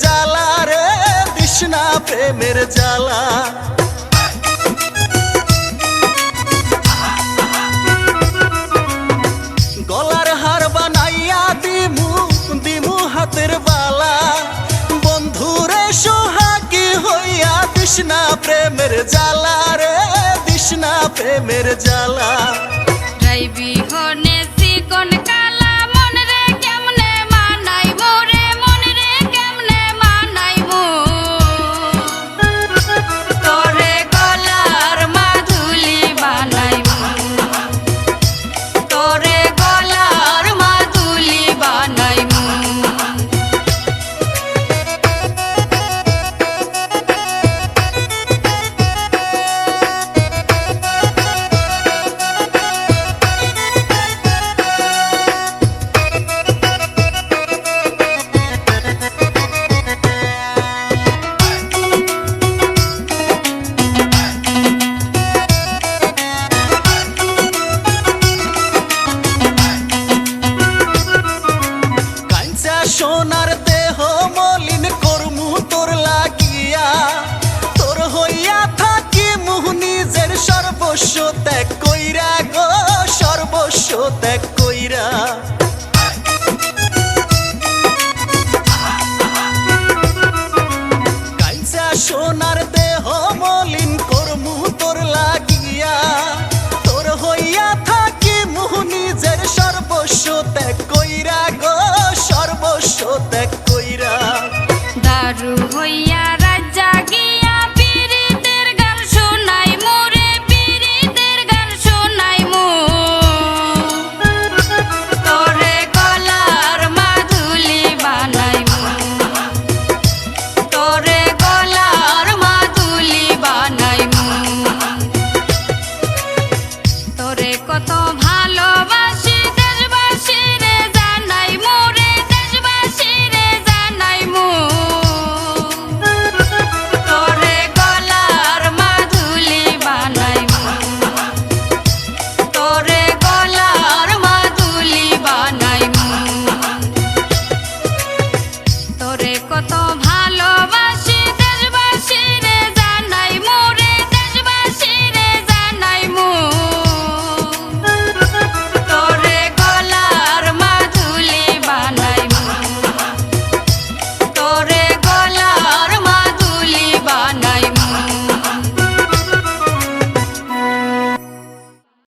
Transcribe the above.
জ্বালা রে তৃষ্ণা প্রেমের জ্বালা। গলার হার বানাইয়া দিমু দিমু হাতের বালা, বন্ধুরে সোহাগী হইয়া তৃষ্ণা প্রেমের জ্বালা রে তৃষ্ণা প্রেমের জ্বালা। রাইবি হনে চিকন কালা মন রে কেমনে মানাইবো রে মন রে কেমনে মানাইবো, তোরে গলার মাধুলি বানাইবো, তোরে গলার মাধুলি বানাইবো। সোনার দেহ মলিন করমু তোর লাগিয়া, তোর হইয়া থাকি মুহ নিজের সর্বস্ব ত্যাগ কইরা গো সর্বস্ব ত্যাগ কইরা। কাইঞ্চা সোনার দেহ মলিন করমু তোর লাগিয়া, তোর হইয়া থাকি মুহ নিজের সর্বস্ব ত্যাগ কইরা গো সর্বস্ব ত্যাগ কইরা। দারু হইয়া